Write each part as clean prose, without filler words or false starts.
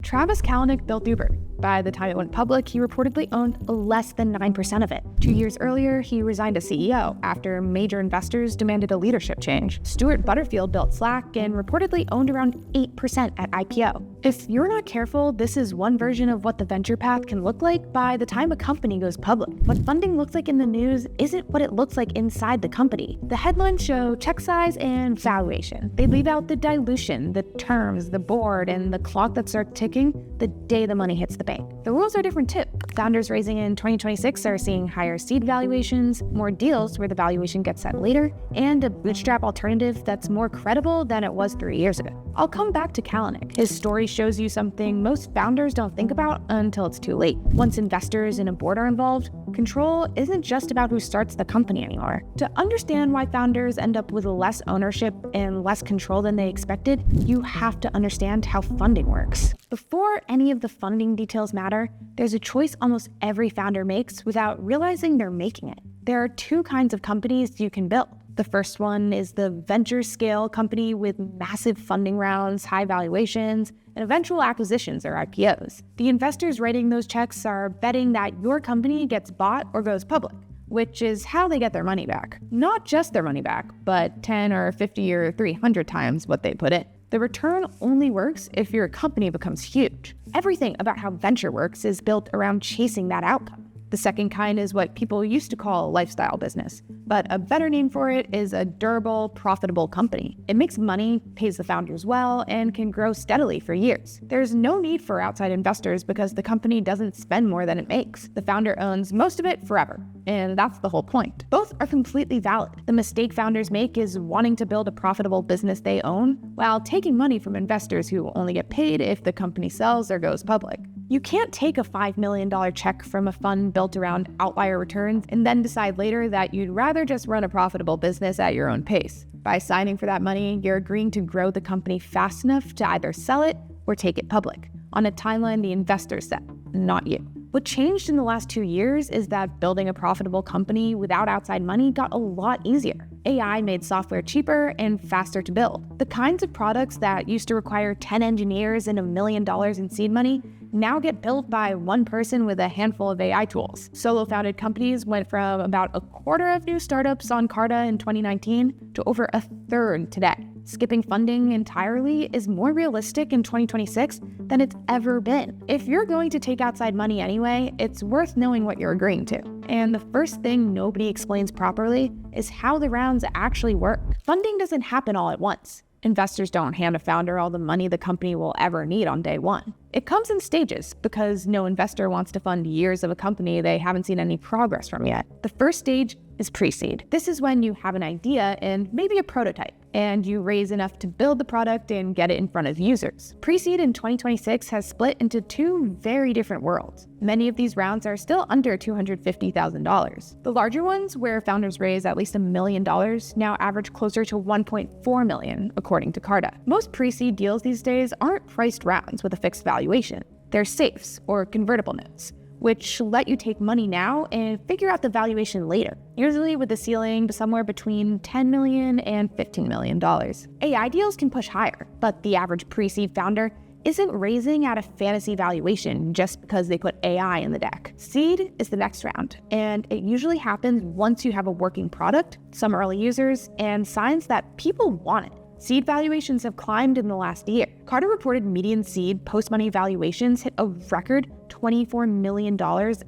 Travis Kalanick built Uber. By the time it went public, he reportedly owned less than 9% of it. 2 years earlier, he resigned as CEO after major investors demanded a leadership change. Stuart Butterfield built Slack and reportedly owned around 8% at IPO. If you're not careful, this is one version of what the venture path can look like by the time a company goes public. What funding looks like in the news isn't what it looks like inside the company. The headlines show check size and valuation. They leave out the dilution, the terms, the board, and the clock that starts ticking the day the money hits the bank. The rules are different too. Founders raising in 2026 are seeing higher seed valuations, more deals where the valuation gets set later, and a bootstrap alternative that's more credible than it was 3 years ago. I'll come back to Kalanick. His story shows you something most founders don't think about until it's too late. Once investors and a board are involved, control isn't just about who starts the company anymore. To understand why founders end up with less ownership and less control than they expected, you have to understand how funding works. Before any of the funding details matter, there's a choice almost every founder makes without realizing they're making it. There are two kinds of companies you can build. The first one is the venture scale company with massive funding rounds, high valuations, and eventual acquisitions or IPOs. The investors writing those checks are betting that your company gets bought or goes public, which is how they get their money back. Not just their money back, but 10 or 50 or 300 times what they put in. The return only works if your company becomes huge. Everything about how venture works is built around chasing that outcome. The second kind is what people used to call a lifestyle business, but a better name for it is a durable, profitable company. It makes money, pays the founders well, and can grow steadily for years. There's no need for outside investors because the company doesn't spend more than it makes. The founder owns most of it forever, and that's the whole point. Both are completely valid. The mistake founders make is wanting to build a profitable business they own while taking money from investors who only get paid if the company sells or goes public. You can't take a $5 million check from a fund built around outlier returns and then decide later that you'd rather just run a profitable business at your own pace. By signing for that money, you're agreeing to grow the company fast enough to either sell it or take it public, on a timeline the investors set, not you. What changed in the last 2 years is that building a profitable company without outside money got a lot easier. AI made software cheaper and faster to build. The kinds of products that used to require 10 engineers and $1 million in seed money now get built by one person with a handful of AI tools. Solo-founded companies went from about a quarter of new startups on Carta in 2019 to over a third today. Skipping funding entirely is more realistic in 2026 than it's ever been. If you're going to take outside money anyway, it's worth knowing what you're agreeing to. And the first thing nobody explains properly is how the rounds actually work. Funding doesn't happen all at once. Investors don't hand a founder all the money the company will ever need on day one. It comes in stages because no investor wants to fund years of a company they haven't seen any progress from yet. The first stage is pre-seed. This is when you have an idea and maybe a prototype, and you raise enough to build the product and get it in front of users. Pre-seed in 2026 has split into two very different worlds. Many of these rounds are still under $250,000. The larger ones, where founders raise at least $1 million, now average closer to $1.4 million, according to Carta. Most pre-seed deals these days aren't priced rounds with a fixed valuation. They're safes, or convertible notes, which let you take money now and figure out the valuation later, usually with a ceiling somewhere between $10 million and $15 million. AI deals can push higher, but the average pre-seed founder isn't raising at a fantasy valuation just because they put AI in the deck. Seed is the next round, and it usually happens once you have a working product, some early users, and signs that people want it. Seed valuations have climbed in the last year. Carta reported median seed post-money valuations hit a record $24 million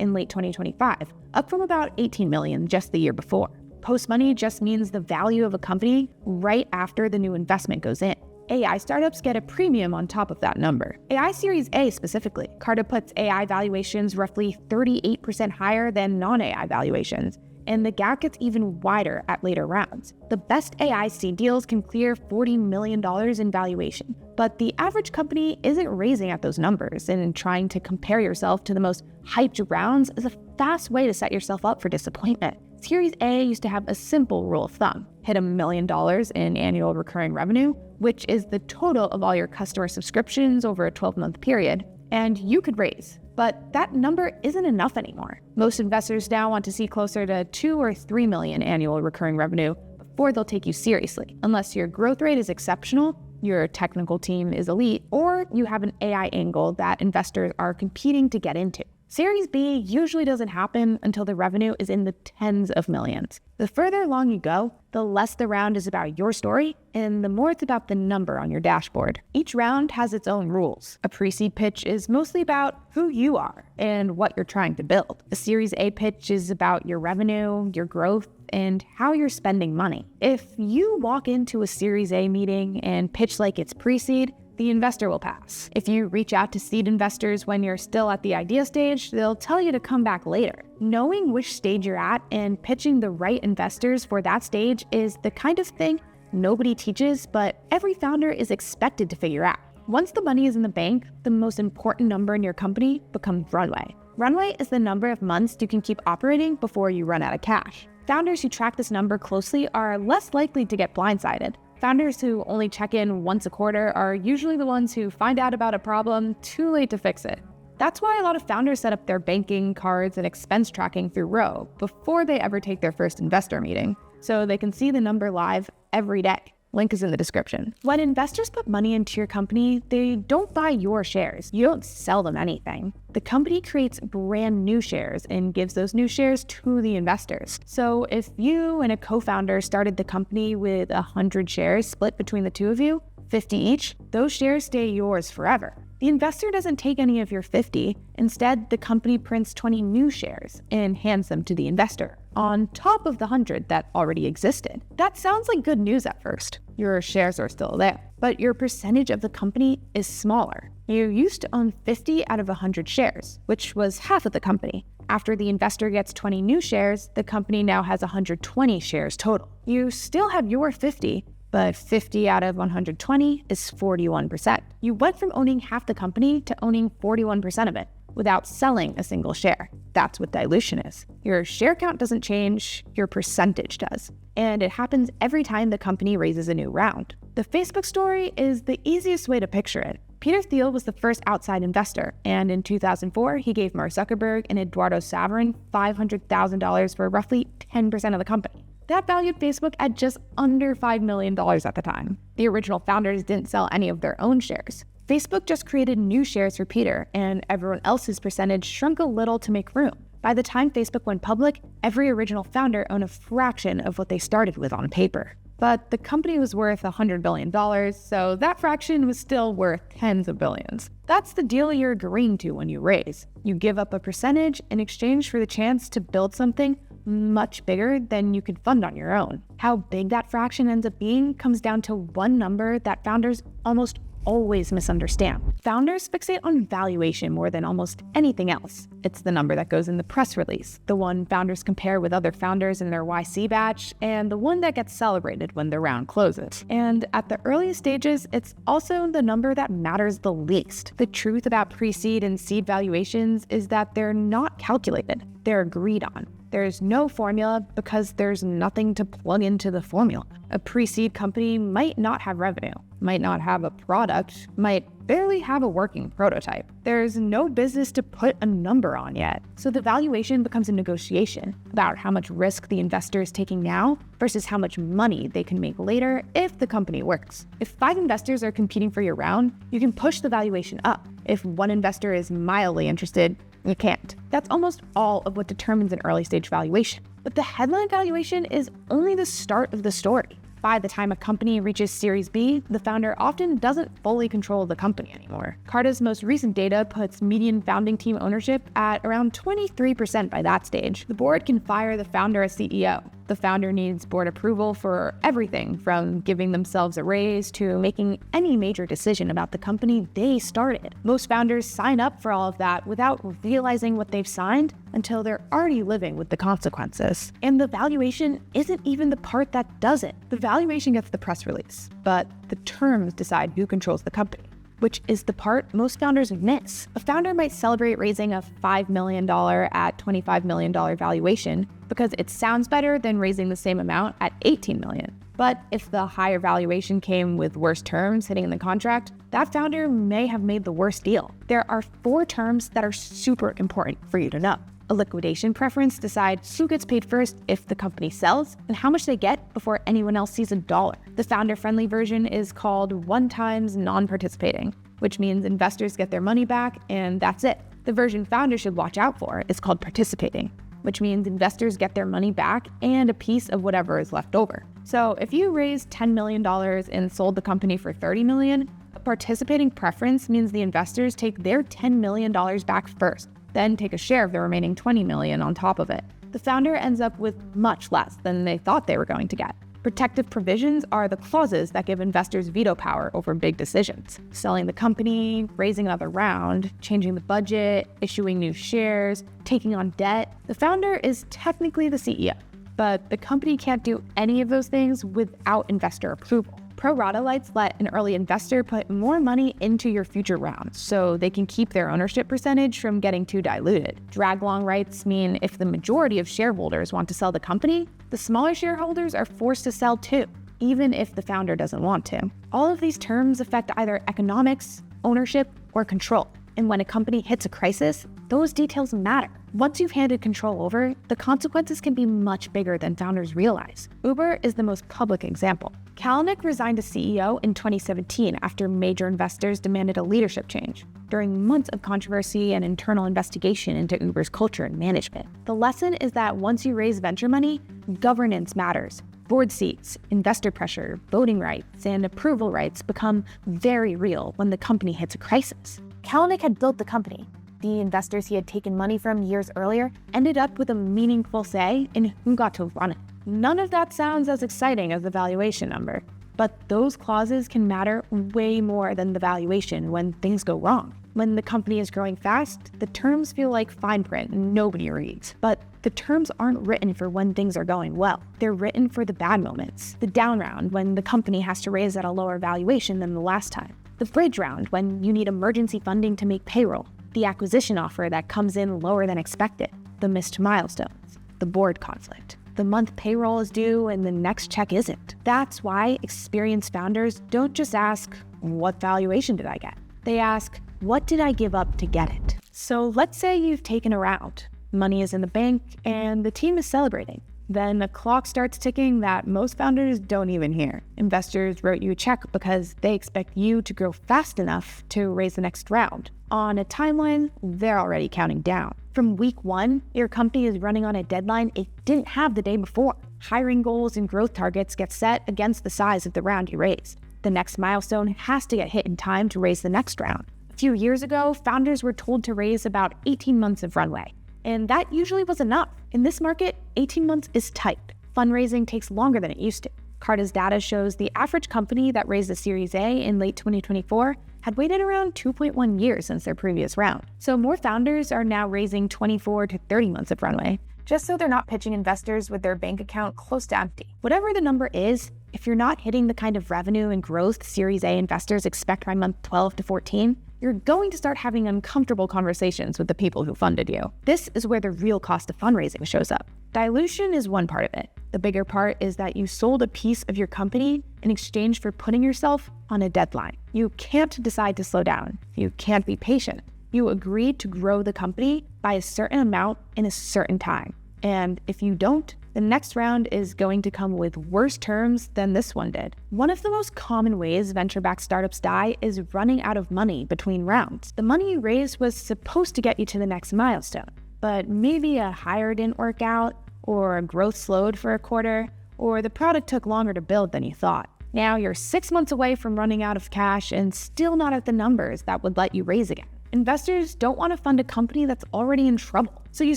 in late 2025, up from about $18 million just the year before. Post-money just means the value of a company right after the new investment goes in. AI startups get a premium on top of that number. AI Series A specifically. Carta puts AI valuations roughly 38% higher than non-AI valuations, and the gap gets even wider at later rounds. The best AI seed deals can clear $40 million in valuation, but the average company isn't raising at those numbers, and trying to compare yourself to the most hyped rounds is a fast way to set yourself up for disappointment. Series A used to have a simple rule of thumb: hit $1 million in annual recurring revenue, which is the total of all your customer subscriptions over a 12-month period, and you could raise. But that number isn't enough anymore. Most investors now want to see closer to 2 or 3 million annual recurring revenue before they'll take you seriously. Unless your growth rate is exceptional, your technical team is elite, or you have an AI angle that investors are competing to get into. Series B usually doesn't happen until the revenue is in the tens of millions. The further along you go, the less the round is about your story, and the more it's about the number on your dashboard. Each round has its own rules. A pre-seed pitch is mostly about who you are and what you're trying to build. A Series A pitch is about your revenue, your growth, and how you're spending money. If you walk into a Series A meeting and pitch like it's pre-seed, the investor will pass. If you reach out to seed investors when you're still at the idea stage, they'll tell you to come back later. Knowing which stage you're at and pitching the right investors for that stage is the kind of thing nobody teaches, but every founder is expected to figure out. Once the money is in the bank, the most important number in your company becomes runway. Runway is the number of months you can keep operating before you run out of cash. Founders who track this number closely are less likely to get blindsided. Founders who only check in once a quarter are usually the ones who find out about a problem too late to fix it. That's why a lot of founders set up their banking, cards, and expense tracking through Row before they ever take their first investor meeting, so they can see the number live every day. Link is in the description. When investors put money into your company, they don't buy your shares. You don't sell them anything. The company creates brand new shares and gives those new shares to the investors. So if you and a co-founder started the company with 100 shares split between the two of you, 50 each, those shares stay yours forever. The investor doesn't take any of your 50. Instead, the company prints 20 new shares and hands them to the investor, on top of the 100 that already existed. That sounds like good news at first. Your shares are still there, but your percentage of the company is smaller. You used to own 50 out of 100 shares, which was half of the company. After the investor gets 20 new shares, the company now has 120 shares total. You still have your 50, but 50 out of 120 is 41%. You went from owning half the company to owning 41% of it without selling a single share. That's what dilution is. Your share count doesn't change, your percentage does. And it happens every time the company raises a new round. The Facebook story is the easiest way to picture it. Peter Thiel was the first outside investor, and in 2004, he gave Mark Zuckerberg and Eduardo Saverin $500,000 for roughly 10% of the company. That valued Facebook at just under $5 million at the time. The original founders didn't sell any of their own shares. Facebook just created new shares for Peter, and everyone else's percentage shrunk a little to make room. By the time Facebook went public, every original founder owned a fraction of what they started with on paper. But the company was worth $100 billion, so that fraction was still worth tens of billions. That's the deal you're agreeing to when you raise. You give up a percentage in exchange for the chance to build something much bigger than you could fund on your own. How big that fraction ends up being comes down to one number that founders almost always misunderstand. Founders fixate on valuation more than almost anything else. It's the number that goes in the press release, the one founders compare with other founders in their YC batch, and the one that gets celebrated when the round closes. And at the earliest stages, it's also the number that matters the least. The truth about pre-seed and seed valuations is that they're not calculated, they're agreed on. There's no formula because there's nothing to plug into the formula. A pre-seed company might not have revenue, might not have a product, might barely have a working prototype. There's no business to put a number on yet. So the valuation becomes a negotiation about how much risk the investor is taking now versus how much money they can make later if the company works. If 5 investors are competing for your round, you can push the valuation up. If one investor is mildly interested, you can't. That's almost all of what determines an early stage valuation. But the headline valuation is only the start of the story. By the time a company reaches Series B, the founder often doesn't fully control the company anymore. Carta's most recent data puts median founding team ownership at around 23% by that stage. The board can fire the founder as CEO. The founder needs board approval for everything from giving themselves a raise to making any major decision about the company they started. Most founders sign up for all of that without realizing what they've signed until they're already living with the consequences. And the valuation isn't even the part that does it. The valuation gets the press release, but the terms decide who controls the company, which is the part most founders miss. A founder might celebrate raising a $5 million at $25 million valuation because it sounds better than raising the same amount at $18 million. But if the higher valuation came with worse terms hitting in the contract, that founder may have made the worst deal. There are 4 terms that are super important for you to know. A liquidation preference decides who gets paid first if the company sells and how much they get before anyone else sees a dollar. The founder-friendly version is called 1x non-participating, which means investors get their money back and that's it. The version founders should watch out for is called participating, which means investors get their money back and a piece of whatever is left over. So if you raised $10 million and sold the company for $30 million, a participating preference means the investors take their $10 million back first, then take a share of the remaining $20 million on top of it. The founder ends up with much less than they thought they were going to get. Protective provisions are the clauses that give investors veto power over big decisions. Selling the company, raising another round, changing the budget, issuing new shares, taking on debt. The founder is technically the CEO, but the company can't do any of those things without investor approval. Pro rata rights let an early investor put more money into your future rounds so they can keep their ownership percentage from getting too diluted. Drag-along rights mean if the majority of shareholders want to sell the company, the smaller shareholders are forced to sell too, even if the founder doesn't want to. All of these terms affect either economics, ownership, or control. And when a company hits a crisis, those details matter. Once you've handed control over, the consequences can be much bigger than founders realize. Uber is the most public example. Kalanick resigned as CEO in 2017 after major investors demanded a leadership change, during months of controversy and internal investigation into Uber's culture and management. The lesson is that once you raise venture money, governance matters. Board seats, investor pressure, voting rights, and approval rights become very real when the company hits a crisis. Kalanick had built the company. The investors he had taken money from years earlier ended up with a meaningful say in who got to run it. None of that sounds as exciting as the valuation number, but those clauses can matter way more than the valuation when things go wrong. When the company is growing fast, the terms feel like fine print and nobody reads. But the terms aren't written for when things are going well. They're written for the bad moments. The down round, when the company has to raise at a lower valuation than the last time. The bridge round, when you need emergency funding to make payroll. The acquisition offer that comes in lower than expected. The missed milestones. The board conflict. The month payroll is due and the next check isn't. That's why experienced founders don't just ask, what valuation did I get? They ask, what did I give up to get it? So let's say you've taken a round. Money is in the bank and the team is celebrating. Then a clock starts ticking that most founders don't even hear. Investors wrote you a check because they expect you to grow fast enough to raise the next round. On a timeline, they're already counting down. From week one, your company is running on a deadline it didn't have the day before. Hiring goals and growth targets get set against the size of the round you raised. The next milestone has to get hit in time to raise the next round. A few years ago, founders were told to raise about 18 months of runway. And that usually was enough. In this market, 18 months is tight. Fundraising takes longer than it used to. Carta's data shows the average company that raised a Series A in late 2024 had waited around 2.1 years since their previous round. So more founders are now raising 24 to 30 months of runway, just so they're not pitching investors with their bank account close to empty. Whatever the number is, if you're not hitting the kind of revenue and growth Series A investors expect by month 12 to 14, you're going to start having uncomfortable conversations with the people who funded you. This is where the real cost of fundraising shows up. Dilution is one part of it. The bigger part is that you sold a piece of your company in exchange for putting yourself on a deadline. You can't decide to slow down. You can't be patient. You agreed to grow the company by a certain amount in a certain time. And if you don't, the next round is going to come with worse terms than this one did. One of the most common ways venture-backed startups die is running out of money between rounds. The money you raised was supposed to get you to the next milestone, but maybe a hire didn't work out, or growth slowed for a quarter, or the product took longer to build than you thought. Now you're 6 months away from running out of cash and still not at the numbers that would let you raise again. Investors don't want to fund a company that's already in trouble. So you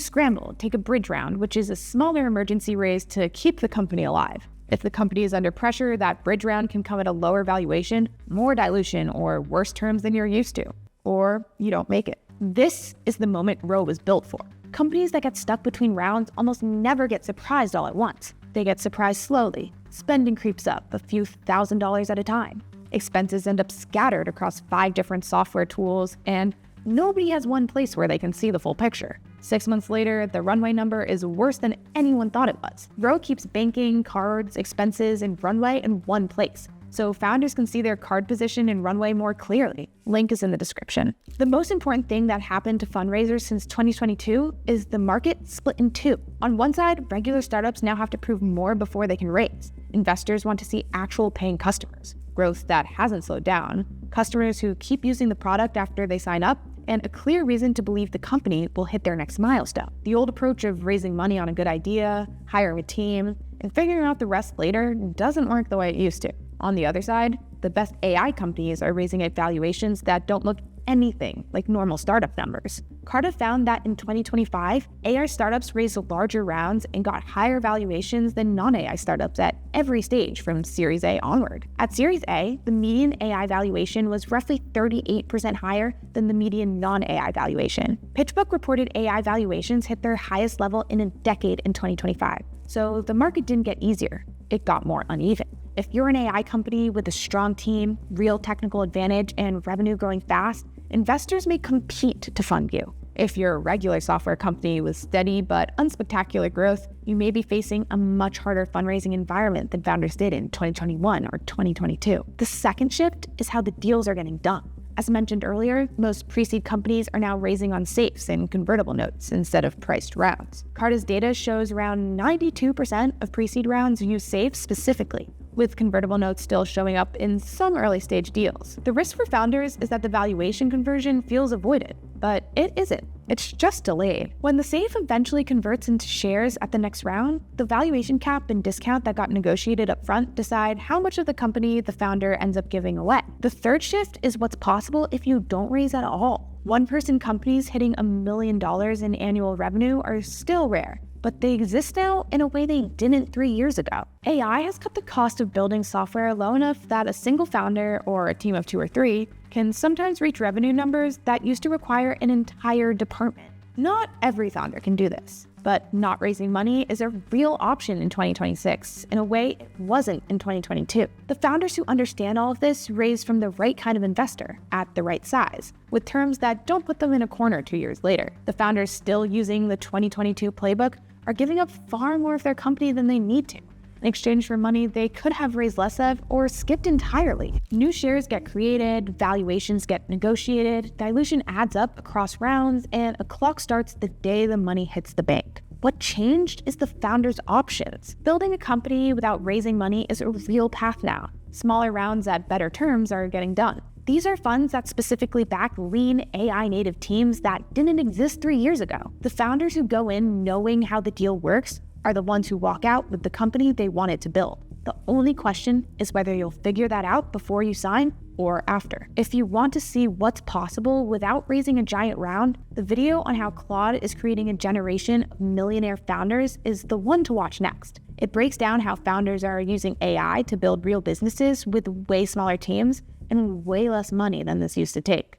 scramble, take a bridge round, which is a smaller emergency raise to keep the company alive. If the company is under pressure, that bridge round can come at a lower valuation, more dilution, or worse terms than you're used to. Or you don't make it. This is the moment Row was built for. Companies that get stuck between rounds almost never get surprised all at once. They get surprised slowly. Spending creeps up a few $1,000s at a time. Expenses end up scattered across 5 different software tools, and nobody has one place where they can see the full picture. 6 months later, the runway number is worse than anyone thought it was. Row keeps banking, cards, expenses, and runway in one place, so founders can see their card position and runway more clearly. Link is in the description. The most important thing that happened to fundraisers since 2022 is the market split in two. On one side, regular startups now have to prove more before they can raise. Investors want to see actual paying customers, growth that hasn't slowed down, customers who keep using the product after they sign up, and a clear reason to believe the company will hit their next milestone. The old approach of raising money on a good idea, hiring a team, and figuring out the rest later doesn't work the way it used to. On the other side, the best AI companies are raising at valuations that don't look anything like normal startup numbers. Carta found that in 2025, AI startups raised larger rounds and got higher valuations than non-AI startups at every stage from Series A onward. At Series A, the median AI valuation was roughly 38% higher than the median non-AI valuation. PitchBook reported AI valuations hit their highest level in a decade in 2025. So the market didn't get easier, it got more uneven. If you're an AI company with a strong team, real technical advantage, and revenue growing fast, investors may compete to fund you. If you're a regular software company with steady but unspectacular growth, you may be facing a much harder fundraising environment than founders did in 2021 or 2022. The second shift is how the deals are getting done. As mentioned earlier, most pre-seed companies are now raising on safes and convertible notes instead of priced rounds. Carta's data shows around 92% of pre-seed rounds use safes specifically, with convertible notes still showing up in some early-stage deals. The risk for founders is that the valuation conversion feels avoided, but it isn't. It's just delayed. When the safe eventually converts into shares at the next round, the valuation cap and discount that got negotiated up front decide how much of the company the founder ends up giving away. The third shift is what's possible if you don't raise at all. One-person companies hitting $1 million in annual revenue are still rare, but they exist now in a way they didn't 3 years ago. AI has cut the cost of building software low enough that a single founder or a team of 2 or 3 can sometimes reach revenue numbers that used to require an entire department. Not every founder can do this, but not raising money is a real option in 2026 in a way it wasn't in 2022. The founders who understand all of this raise from the right kind of investor at the right size, with terms that don't put them in a corner 2 years later. The founders still using the 2022 playbook are giving up far more of their company than they need to, in exchange for money they could have raised less of or skipped entirely. New shares get created, valuations get negotiated, dilution adds up across rounds, and a clock starts the day the money hits the bank. What changed is the founders' options. Building a company without raising money is a real path now. Smaller rounds at better terms are getting done. These are funds that specifically back lean AI native teams that didn't exist 3 years ago. The founders who go in knowing how the deal works are the ones who walk out with the company they wanted to build. The only question is whether you'll figure that out before you sign or after. If you want to see what's possible without raising a giant round, the video on how Claude is creating a generation of millionaire founders is the one to watch next. It breaks down how founders are using AI to build real businesses with way smaller teams and way less money than this used to take.